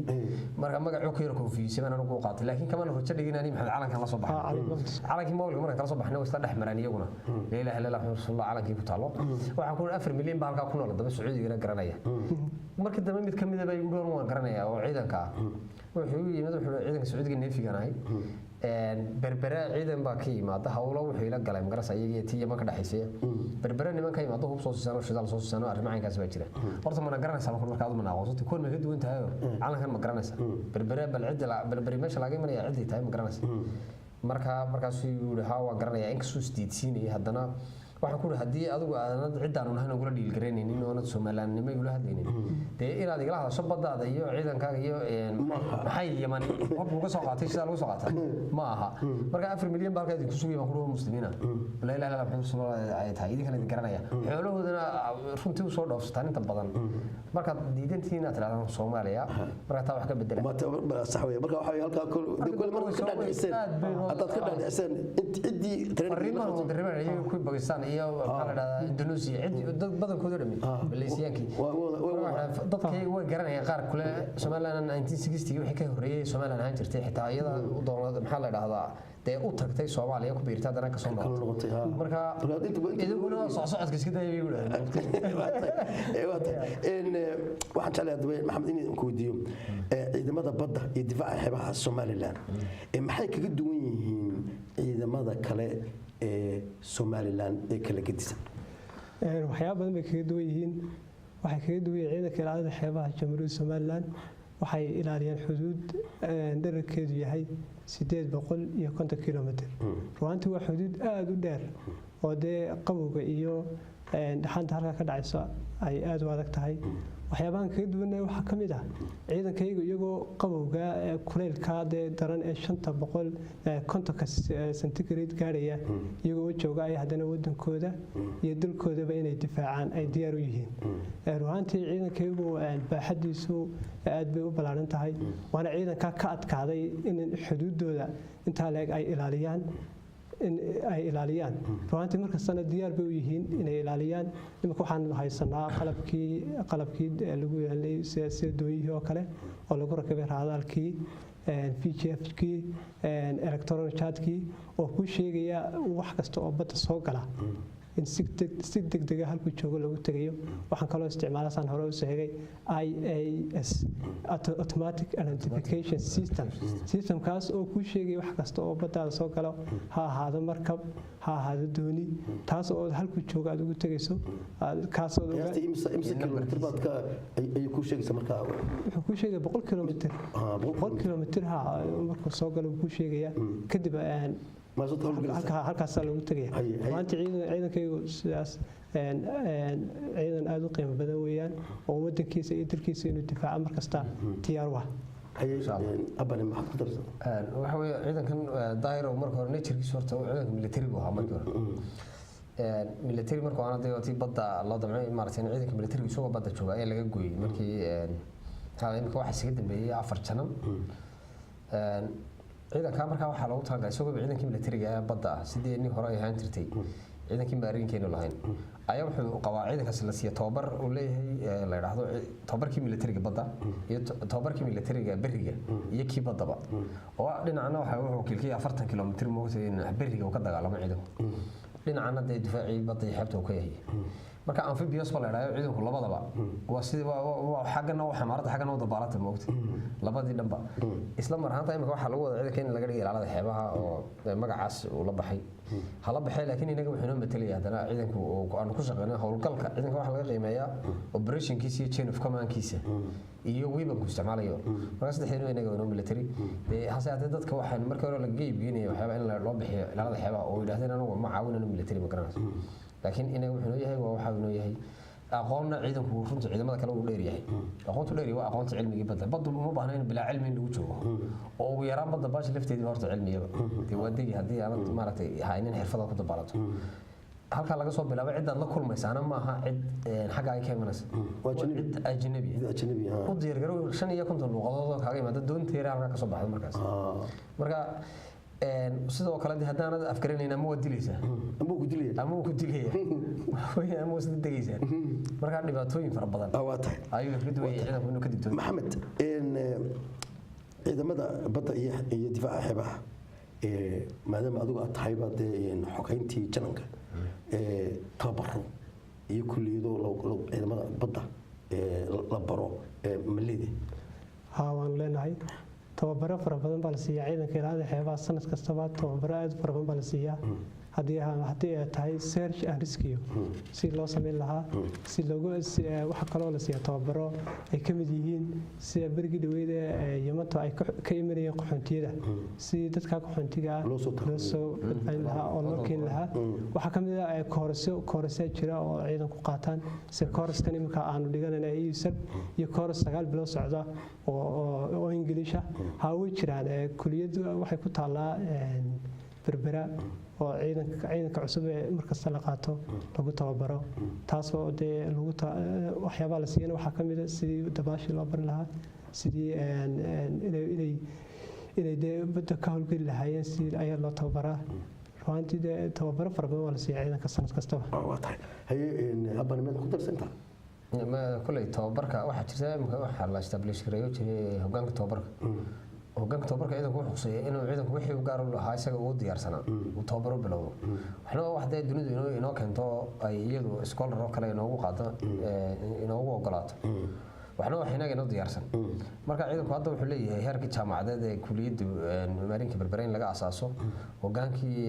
marka magacu ku yar confusion aan ugu qaatay laakiin kama hoja dhiginani maxay calanka la soo baxay calanki moolka marka kala soo baxnay wasta dhaxmaran iyaguna la ilaaha illa allah rasuulullah calanki ku taalo waxaan ku 4 milyan baa halka ku nool daba Sacuudiga garanaya markii dambe mid kamid ah bay ugu waan garanaya oo ciidanka wuxuu yimid wuxuu ciidanka Sacuudiga neefiganahay berbera ciidan baa ka yimaada hawlo wuxuu ila galay magaras ayagii tiya marka dhaxaysay berbera niman ka yimaado hub soo siisano shidaal soo siisano arrimahaas baa jira horta ma garanaysaa marka aad ma aqoonsato koon ma ka duwan tahay calankan ma garanaysaa berbera bal cid la berberi meesha laga imanaya cid tahay ma garanaysaa markaas uu yiri haa waa garanaya in kasoo stiidsiinay haddana waxaan ku hadii adigu aanad cidaan unahay ugu dhiil gareynaynin oo aanad Soomaaliyeednimo ugu hadlaynin inaad igala hadasho badaada iyo ciidankaaga iyo maxay Yemen qof uga soo qaatay sida lagu soo qaatay ma aha marka 4 milyan baa halkaas ku sugay baan muslimiina la ilaaha illa Allah Soomaaliyeed ay tahay idin kale garanaya xoolahoodana runtii u soo dhoofsataan inta badan marka diidantiina tiraahdo Soomaaliya marka taa wax ka bedela ma sax weey marka waxa halka kul marka ka dhaxaysan hadda ka dhaxaysan cidii tareerimaha ku bagistaan iyo Canada Indonesia dad badan ku dhimay Malaysiyaanki dadkay way garanayaan qaar kale Soomaaliland 1960 wixii ka horeeyay Soomaaliland aan jirtay xitaa iyada u doonada maxaa la dhahdaa ee u tagtay Soomaaliya ku biirtay dadana ka soo noqotay marka idaguna socodka iska dayay u waxaan jeclahay Maxamed inaan ku weydiiyo ciidamada badda iyo difaaca xeebaha Soomaaliland maxay kaga duwan yihiin ciidamada kale Somaliland ee kala gedisan waxyaabo badan bay kaga duwan yihiin waxay kaga duwan yihiin ciidanka ilaalada xeebaha Jamhuuriyadda Somaliland waxay ilaaliyaan xuduud dhererkeedu yahay 850 kilomitir runtii waa xuduud aad u dheer oo qabowga iyo dhaxanta halka ka dhacaysa ay aad u adag tahay waxyaabahan kaga duwanay waxa kamid ah ciidankaygu iyagoo qabowga kuleylka daran ee 550 centigrade gaaraya iyagoo jooga ay hadana wadankooda iyo dalkoodaba inay difaacaan ay diyaar u yihiin ruuxantii ciidankaygu baaxadiisu aad bay u balaaran tahay waana ciidanka ka adkaaday in xuduudooda inta leeg ay ilaaliyaan ruuxantii markastana diyaar bay u yihiin inay ilaaliyaan imika waxaan haysanaa qalabkii lagu yaalay sida dooniyihii oo kale oo lagu rakibay raadaalkii VGF-kii electronic chat-kii oo ku sheegaya wax kasta oo badda soo gala in si degdeg ah halku joogo lagu tagayo waxaan kaloo isticmaalaysan hore u sheegay IAS automatic identification system kaas oo ku sheegay wax kasta oo badda soo gala ha ahaado markab ha ahaado dooni taas oo halku joogo aad ugu tagayso kaas oo kilomitir baadka ay ku sheegaysa marka wuxuu ku sheegay 100 kilomitir 100 kilomitir ha markuu soo galo ku sheegaya kadib halkaas lagu tagay maanta ciidankaygu sidaas ciidan aad u qiimo badan weeyaan oo wadankiisa iyo dalkiisa inuu difaaco markasta diyaar waa abani maxad ku darsan waxa weeye ciidankan daayiro marka hore nature-kiisa horta ciidanka military buu ahaa markii hore military markuu aan tii badda loo damcay maartay ciidanka military isagoo badda jooga ayaa laga gooyay markii imika waxa isaga dambeeyay 4 janan ciidanka markaa waxaa lagu talagalay isagoo ciidankii militariga ee badda ah sidii nin hore ay ahaan jirtay ciidankii maarinkeenu lahayn ayaa wuxuu qabaa ciidankaas la siiyo tababar uu leeyahay la yiraahdo tababarkii militariga badda iyo tababarkii militariga bariga iyo kii baddaba oo dhinacna waxa uu wakiilkii 40 kilomitir moogtay in bariga uu ka dagaalamo ciidanku dhinacna difaacii badda iyo xeebta uu ka yahay marka amphibious baa la yiraahdo ciidanku labadaba waa sidii waa xagana waxa maarada xagana wada baalata moogtay labadii dhanba isla mar ahaanta imika waxa lagu wada ciidanka in laga dhigay ilaalada xeebaha oo magacaas uu la baxay hala baxay laakiin inaga wuxuu noo metelay hadana ciidanku aan ku shaqeynaa howlgalka ciidanka waxa laga qiimeeyaa operationkiisa iyo chain of command-kiisa iyo weaponku isticmaalayo marka saddexdeena inaga waa military hase haddii dadka waxaan marka hore la geeyay waxyaaba in loo bixiyo ilaalada xeebaha oo yiraahdeen anagu ma caawinayno military ma garanayso laakiin inaga wuxuu noo yahay waxa uu noo yahay aqoonna ciidanku runtii ciidamada kale uu dheer yahay aqoontu dheer waa aqoonta cilmiga badda uma baahna in bilaa cilmi lagu joogo oo ugu yaraan badda baash lafteedii horta cilmiga wadigi hadii aan maaragtay haynin xirfada ku dabaalato halka laga soo bilaabo cid aad la kulmaysaana ma aha cid xagga ay ka imanaysa waa cid ajnabi u diyaar garow 5 luqadood kaaga yimaada doonteera halka ka soo baxdo markaas marka sidoo kale haddaanad afkarinayna ma wadilaysa ama ku dilaya way ama sida dagaysa marka dhibaatooyin fara badan ayuu ka duwayay ciidanku inuu ka digto maxamed ciidamada badda iyo difaaca xeebaha maadaama adigu aad tahay baad xogeyntii jananka tababaro iyo kulliyado ciidamada badda la baro malide haa waan leenahay tababaro fara badan baa la siiyaa ciidanka ilaalada xeebaha sanad kastaba tababaro aad fara badan baa la siiyaa haddii ay tahay search and rescue si loo sameyn lahaa si loogu waxa kaloo la siiyaa tababaro ay ka mid yihiin sida berigi dhaweyd ee Yamanta ay ka imanayeen qaxoontiyada si dadka qaxoontiga loo soo badbaadin lahaa oo loo keen lahaa waxa ka mid ah koorasyo jira oo ciidan ku qaataan si kooraskan imika aanu dhiganayna ISAB iyo kooras 9 bilood socda oo English ah way jiraan kuliyadu waxay ku taalaa berbera oo ciidanka cusub ee markasta la qaato lagu tababaro taas oo waxyaabaha la siiyana waxaa ka mid ah sidii dabaashi loo bari lahaa sidii inay badda ka howlgeli lahaayeen sidii ayaa loo tababaraa runtii tababaro fara badan waa la siiyaa ciidanka sanad kastaba waa tahay haye habban mid ku darsantaa kulay tababarka waxaa jirta imika waxaa la establish gareeyo jiray hoggaanka tababarka ciidanku wuxuu xuseeyay inuu ciidanku wixii u gaar u lahaa isaga uu diyaarsanaa uu tababaro bilowdo waxna waxday dunidu inoo keento ay iyadu scholar oo kale inoogu qaado inoogu ogolaato waxna wax inaga inoo diyaarsan marka ciidanku hadda wuxuu leeyahay heerka jaamacadeed ee kuliyadda maarinka berberayn laga asaaso hogaankii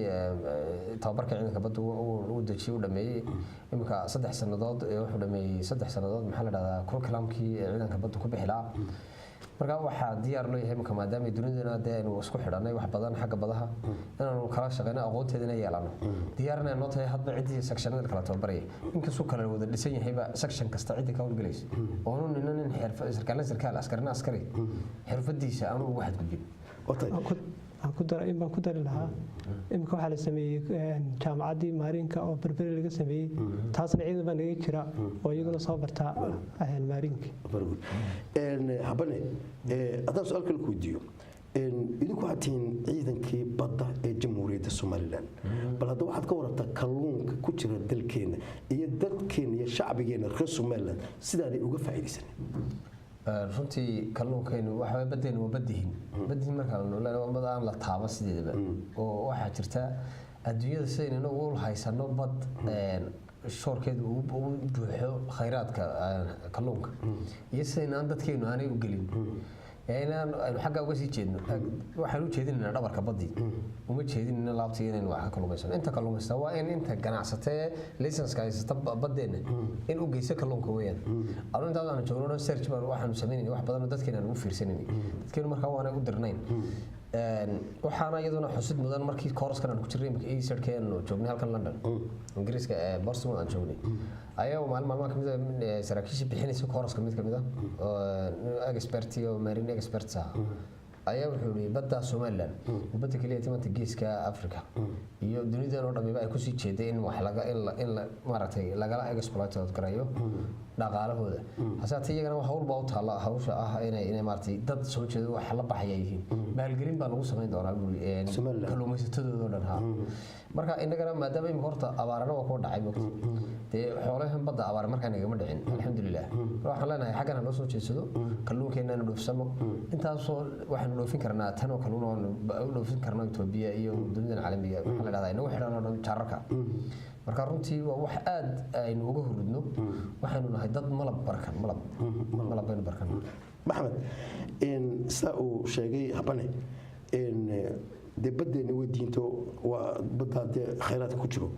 tababarka ciidanka badda uu dejiyay u dhameeyay imika 3 sanadood wuxuu dhameeyay 3 sanadood maxaa la dhahdaa curriculumkii ciidanka badda ku bixilaa marka waxa diyaar loo yahay marka maadaama dunidana aynu isku xidhanay wax badan xagga badaha inaanu kala shaqeyno aqoonteedina yeelano diyaarna noo tahay hadba cidii sectionada kala tababaraya inkastoo kala wada dhisan yahayba section kasta cidii ka howlgalaysa oo nin sarkaal askarina askari xirfadiisa aanu ugu xadgudbin baan ku dari lahaa imika waxaa la sameeyey jaamacaddii maarinka oo berberi laga sameeyey taasna ciidan baa naga jira oo iyaguna soo bartaa maarinka habane haddaan su-aal kale ku weydiiyo idinku waxaad tihiin ciidankii badda ee jamhuuriyadda somalilan bal hadda waxaad ka warartaa kalluunka ku jira dalkeena iyo dadkeena iyo shacbigeena reer somalilan sidaaday uga faa'iidaysan runtii kalluunkaynu waxa badeena waa badihin marka la noolaa bad aan la taaba sideedaba oo waxa jirta adduunyada sidayna ugu haysano bad shoorkeedu uu buuxo khayraadka kalluunka iyo sidayna dadkeenu aanay u gelin inaan xagga uga sii jeedno waxaan u jeedinaynaa dhabarka badii uma jeedinayna laabtii inaynu wax ka kalluumaysano inta kalluumaysta waa in inta ganacsatee license-ka haysata badeena in u geyso kalluunka weeyaan intaas aan joogno search bar waxaanu sameynayna wax badan oo dadkeena aan ugu fiirsanayna dadkeenu markaa waanay u dirnayn waxaana iyaduna xusid mudan markii koorskan aan ku jirnay imika ESRKN oo joognay halkan London Ingiriiska ee Portsmouth aan joognay ayaa maalmaha kamid ah saraakiisha bixinaysa koorska mid kamid ah oo expert iyo marine experts ah ayaa wuxuu yiri badda Somaliland badda kaliya timanta geeska Afrika iyo dunida oo dhammaan ay ku sii jeeday in wax laga in maaragtay laga exploit gareeyo dhaqaalahooda hasaatee iyagana wax hawl baa u taala hawsha ah inay maartay dad soo jeedo wax la baxaya yihiin maalgelin baa lagu sameyn doonaa kalluumaysatadooda oo dhan ha marka inagana maadaama imika horta abaarana waa ku dhacay waqti dee xoolahan badda abaar markaa nagama dhicin alxamdulilah waxaan leenahay xaggana loo soo jeedsado kalluunkeena aanu dhoofsano intaasoo waxaanu dhoofin karnaa tan oo kalluun aanu dhoofin karno Itoobiya iyo dunida caalamiga waxaa la dhahdaa inagu xidhan oo dhan jaararka marka runtii waa wax aad aynu uga hurudno waxaanu nahay dad malab baynu barkan maxamed saa uu sheegay habane dee baddeena way diinto waa badda dee khayraadka ku jiro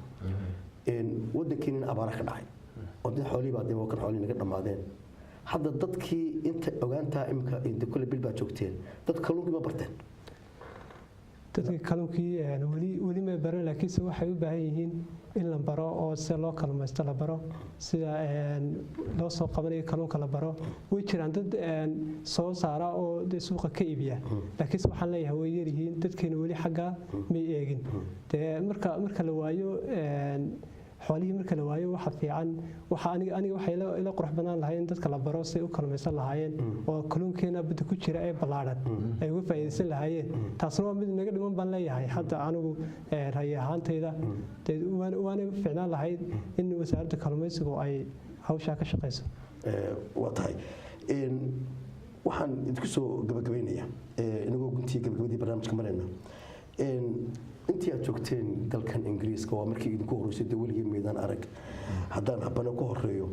waddankeena abaara ka dhacay oo dee xoolihii baa dee waa kan xoolihii naga dhammaadeen hadda dadkii inta ogaantaa imika kule bil baa joogteen dad kalluunkii ma barteen dadka kalluunkii weli ma baran laakiinse waxay u baahan yihiin in la baro oo sida loo kalluumaysto la baro sida loo soo qabanayo kalluunka la baro way jiraan dad soo saara oo suuqa ka iibiya laakiinse waxaan leeyahay way yar yihiin dadkeena weli xagga may eegin dee marka la waayo xoolihii marka la waayo waxa fiican waxa aniga waxay ila qurux badan lahayn dadka la baro si u kalmaysan lahaayeen oo kalluunkeena badda ku jira ee balaaran ay uga faa'iideysan lahaayeen taasna waa mid naga dhiman baan leeyahay hadda anigu rayi ahaantayda waana fiicnaan lahayd in wasaaradda kalluumaysigu ay hawshaa ka shaqeyso waa tahay waxaan idinku soo gabagabaynayaa inagoo guntii gabagabadii barnaamijka marayna intii aad joogteen dalkan Ingiriiska waa markii idinku horeysay weligii meedaan arag haddaan habana ku horeeyo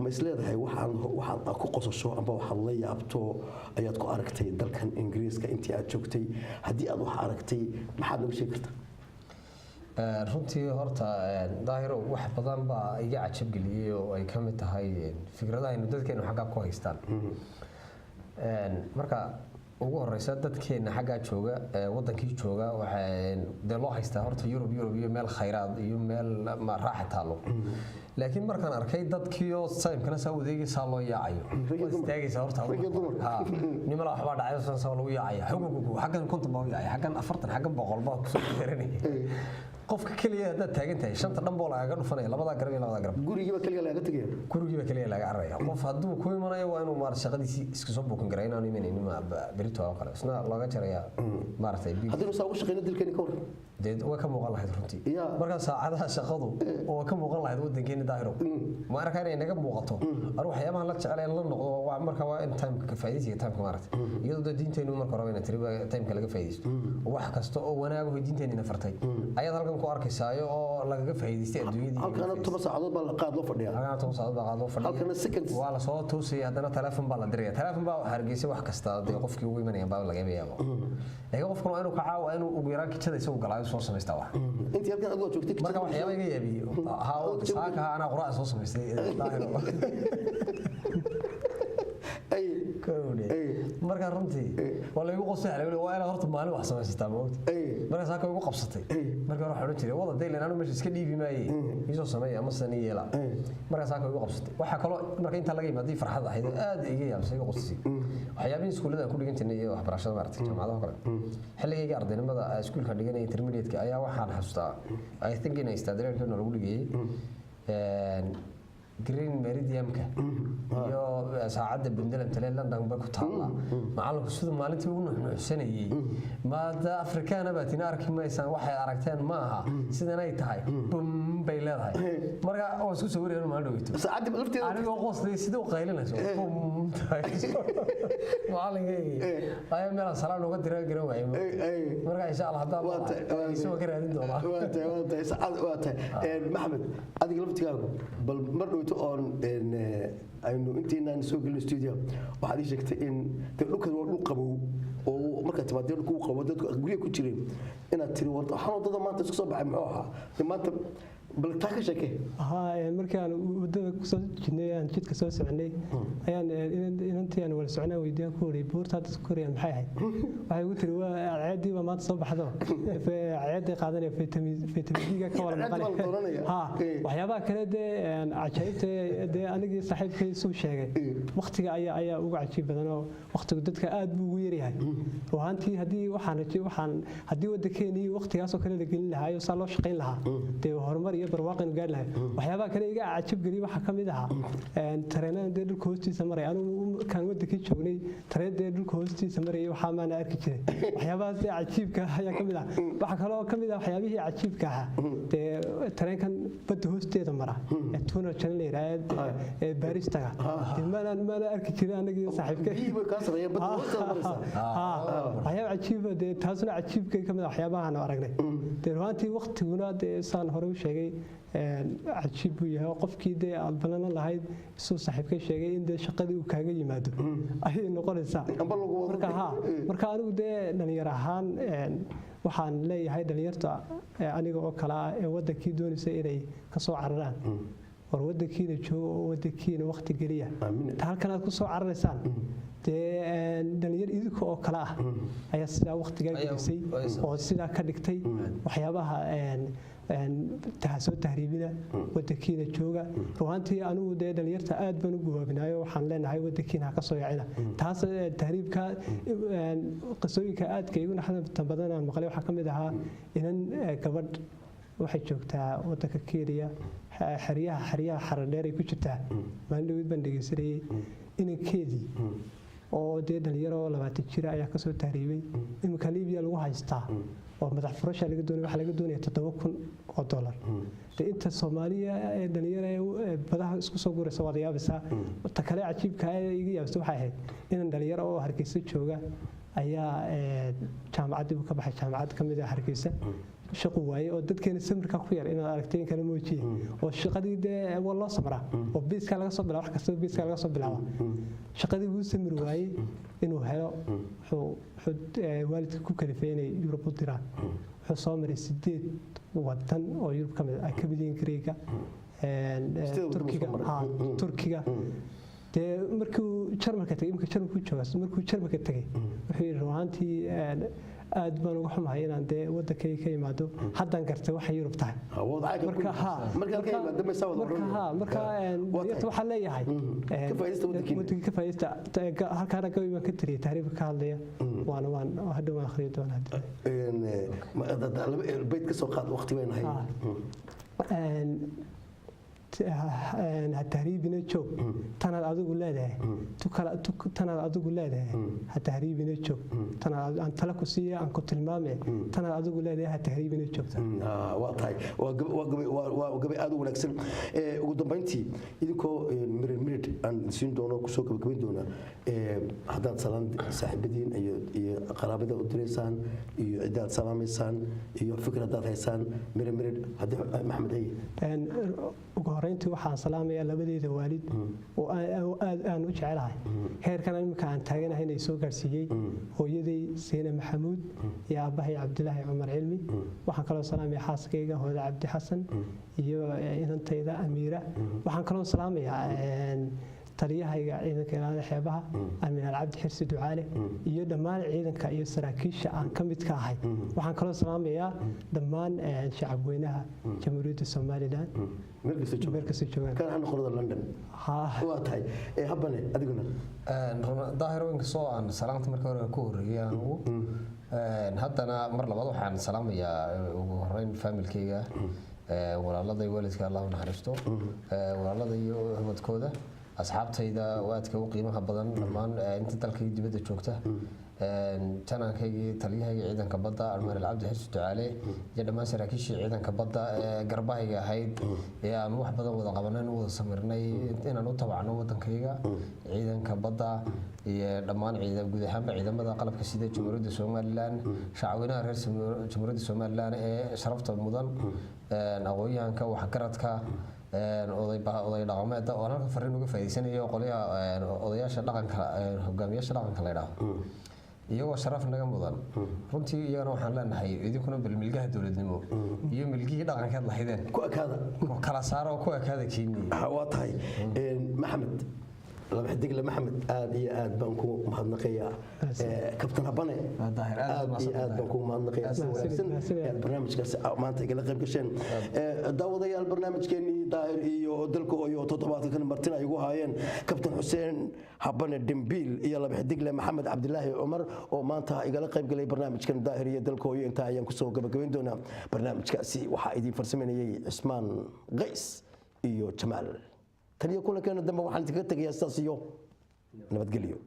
ma isleedahay waxaad ku qosasho amba waxaad la yaabto ayaad ku aragtay dalkan ingiriiska intii aad joogtay haddii aad wax aragtay maxaad nooga sheegi kartaa runtii horta daahiro wax badan baa iga cajab geliyay oo ay ka mid tahay fikradaha aynu dadkeenu xaggaa ku haystaan marka ugu horeysa dadkeena xaggaa jooga wadankii jooga waxaa dee loo haystaa horta Yurub iyo meel khayraad iyo meel raaxa taalo laakiin markaan arkay dadkii oo saymkana saa wadeegaysa loo yaacayo istaagaysa horta nima la waxba dhacay soo lagu yaacayo xuquuqu xaggan konton baa yaacay xaggan 40 xaggan 100 baa ku soo xiranay qofka kaliya hada taagan tahay shanta dhanbo laaga dhufanay labada garab gurigiiba kaliya laga araya qof haduu ku imanayo waa inuu maar shaqadiisi iska soo booqan garay inaan imanaynin ma berito oo kale isna looga jaraya maartay hadii soo shaqeynaa dilkani ka hor deed waa ka muuqan lahayd runtii marka saacadaha shaqadu oo ka muuqan lahayd wadankeena daahiro ma arkaa inay naga muuqato waxyaabaha la jecel in la noqdo waa marka waa in time ka faa'iideysiga time ka maartay iyadoo diinteenu marka hore inay tiriba time ka laga faa'iideysto wax kasto oo wanaago diinteena fartay ayad halkan ku arkaysaayo oo laga faa'iideystay adduunyada halkan 10 saacadood baa la qaad loo fadhiyaa halkan 10 saacadood baa qaad loo fadhiyaa halkan seconds waa la soo toosay hadana telefoon baa la diray telefoon baa hargeysa wax kasta qofkii ugu imanaya baa laga yaabo ee qofku waa inuu ka caawa inuu ugu yaraan kitada isagu galaayo soo sameystaa wax intii halkan aad joogtay marka waxyaabo iga yaabiyo haa saaka ana quraas soo sameystay daahiro marka runtii wala igu qosay waa inaad horta maalin wax sameystaa moogta marka saaka igu qabsatay marka waxa oran jiray wada deelan anu meesha iska dhiibi maayay isoo sameeyay ama sani yeela marka saaka igu qabsatay waxa kale marka inta laga yimaado farxad ahayd aad iga yaabsay igu qosay waxyaabihiin iskuulada ku dhigan jirnay iyo waxbarashada maartay jaamacadaha kale xilligayga ardaynimada iskuulka dhiganay intermediate-ka ayaa waxaan xasuustaa I think inay istaadareen lagu dhigay green meridium-ka iyo saacada Bundeland tale London ba ku taala macalinku sidoo maalintii uu nuuxsanayay maada Afrikaana baa tina arki maysan waxay aragteen ma aha sidan ay tahay bum bay leedahay marka oo isku soo wareeyay ma dhaweyto saacada lafteeda aniga qoosday sidoo qaylinayso bum maalinkeey ay meel salaam uga diray garoobay marka insha Allah hadaa soo ka raadin doonaa waata Maxamed adiga laftigaagu bal mar on aynu intiinaan soo galin studio waxaad ii sheegtay in dhulkan waa dhul qabow oo marka timaadeen dhulku qabow dadku guriga ku jireen inaad tiri warta xanuunada maanta isku soo baxay muxuu ahaa maanta bal taa ka sheekay markaan wadada ku soo jirnay aan jidka soo soconay ayaan inantii aan wala soconaa weydiin ku horay buurta dadku korayaan maxay ahayd waxay ugu tiri waa caadi ba maanta soo baxdo caadi qaadanay vitamin-ga ka wala maqanay waxyaabaha kale ajaayibta anigii saaxiibkay soo sheegay waqtiga ayaa ugu cajiib badan oo waqtigu dadka aad buu ugu yaryahay ruuxantii hadii waxaan hadii wadankeeni waqtigaas oo kale la gelin lahaa oo saa loo shaqeyn lahaa horumar iyo barwaaqo gaar lahayd waxyaabaha kale iga cajab galiya waxa kamid ah tareenada dhulka hoostiisa maray anigu kan wadankii joognay tareenada dhulka hoostiisa maray waxa ma arki jiray waxyaabahaas cajiibka ayaa kamid ah waxa kale oo kamid ah waxyaabihii cajiibka ah tareenkan badda hoosteeda mara tunnel channel baaristaga ma arki jiray aniga saaxiibkay waxyaabo cajiib ah taasuna cajiibka kamid ah waxyaabaha aan aragnay ruuxantii waqtiguna saan hore u sheegay cajiib buu yahay qofkii aad balana lahayd isuu saaxiibkay sheegay in shaqadii uu kaaga yimaado ayay noqonaysaa marka anigu dhalinyar ahaan waxaan leeyahay dhalinyarta aniga oo kale ah ee wadankii doonaysa inay ka soo cararaan war wadankiina joogo oo wadankiina waqti geliya halkan aad ku soo cararaysaan dhalinyar idinka oo kale ah ayaa sidaa waqtigaa gelisay oo sidaa ka dhigtay waxyaabaha soo tahriibina wadankiina jooga ruuxantii anigu dhalinyarta aad baan u gubaabinayo waxaan leenahay wadankiina ha ka soo yacina taas tahriibka qisooyinka aadka igu naxdinta badan aan maqlay waxaa ka mid ahaa inan gabadh waxay joogtaa wadanka Kenya xeryaha xaradheer ay ku jirtaa maalin dhawid baan dhegeysanayay inankeedii oo dhalinyaro 20 jir ayaa ka soo tahriibay imika Liibiya lagu haystaa oo madax furasha laga doonay waxa laga doonaya $7,000 inta Soomaaliya ee dhalinyaro badaha isku soo guuraysa wadayaabisa ta kale cajiibka ay iga yaabsay waxa ahayd in dhalinyaro oo Hargeysa jooga ayaa jaamacadii ka baxay jaamacad kamid ah Hargeysa shaqo waaye oo dadkeena samirka ku yar inaad aragteen kala muujiye oo shaqadii dee waa loo samraa oo biiska laga soo bilaabo wax kasta biiska laga soo bilaabo shaqadii wuu samir waaye inuu helo waalidka ku kalifay inay Yurub u diraan wuxuu soo maray 8 wadan oo Yurub ka mid ah ka mid yihiin Greega Turkiga dee markuu Jarmalka tagay markuu Jarmalku joogaa markuu Jarmalka tagay wuxuu yiri ruuxantii aad baan uga xumahay inaan dee wadankay ka yimaado haddaan gartay waxa Yurub tahay marka waxaa leeyahay ka faa'iideysta halkaan ka iman ka tiriyay taariikh ka hadlaya waan hadda waan akhriyo doonaa bayt ka soo qaad waqti weyn hay هتهريبنا شوك تنا أدوق ولاده تنا أدوق ولاده هتهريبنا شوك تنا أن تلاقسية أن كنت المامة تنا أدوق ولاده هتهريبنا شوك واضح وقبل أدوق نكسل وقدام بنتي إذكو مرد أن سين دونا كسوك بكمين دونا حداد سلام صاحبين قرابة ودريسان عداد سلام إنسان فكرة دات إنسان مرد هذا محمد أي horeyntii waxaan salaamayaa labadeeda waalid oo aan u jecelahay heerkan imika aan taaganahay inay soo gaarsiiyay hooyaday Seena Maxamuud iyo aabahay Cabdilaahi Cumar Cilmi waxaan kaloo salaamayaa xaaskayga Hooda Cabdi Xasan iyo inantayda Amiira waxaan kaloo salaamayaa taliyahayga ciidanka ilaalada xeebaha Amiin Cabdi Xirsi Ducaale iyo dhammaan ciidanka iyo saraakiisha aan ka mid ka ahay waxaan kaloo salaamayaa dhammaan shacab weynaha Jamhuuriyadda Soomaaliland meelkasta joogaan kan aan qorada London waa tahay habane adiguna daahirooyinka soo aan salaanta marka hore ku horeeyay haddana mar labaad waxaan salaamayaa ugu horeyn familkayga walaaladii waalidka Allah u naxariisto walaaladii iyo ahmadkooda asxaabtayda waadka u qiimaha badan dhammaan inta dalka dibadda joogta tanaankaygii taliyahayga ciidanka badda Amiin Cabdi Xirsi Ducaale iyo dhammaan saraakiishii ciidanka badda garbahayga ahayd ee aan wax badan wada qabanay wada samirnay inaan u tabacno wadankayga ciidanka badda iyo dhammaan guud ahaanba ciidamada qalabka sida Jamhuuriyadda Soomaaliland shacabweynaha reer Jamhuuriyadda Soomaaliland ee sharafta mudan aqoonyahanka wax garadka oday dhaqameed oo halka fariin uga faa'iideysanayo qoliyaha odayaasha dhaqanka hogaamiyaasha dhaqanka la yiraahdo iyagoo sharaf naga mudan runtii iyagana waxaan leenahay idinkuna milgaha dawladnimo iyo milgihii dhaqankeed lahaydeen ku akaada kala saaro ku akaada Kenya waa tahay maxamed laba xidigle maxamed aad iyo aad baan ku mahadnaqayaa kabtan habane aad baan ku mahadnaqayaa barnaamijkaas maanta igala qayb gasheen daawadayaal barnaamijkeennii daahir iyo dalka hooyo toddobaadkan martina ay ugu haayeen kabtan xuseen habane dembiil iyo laba xidigle maxamed cabdilaahi cumar oo maanta igala qayb galay barnaamijkan daahir iyo dalka hooyo inta ayaan kusoo gabagabayn doonaa barnaamijkaasi waxaa idiin farsameynayay Cismaan Qays iyo Jamaal taniyo kula keena dambe waxaan idinka tagayaa sidaas iyo nabadgelyo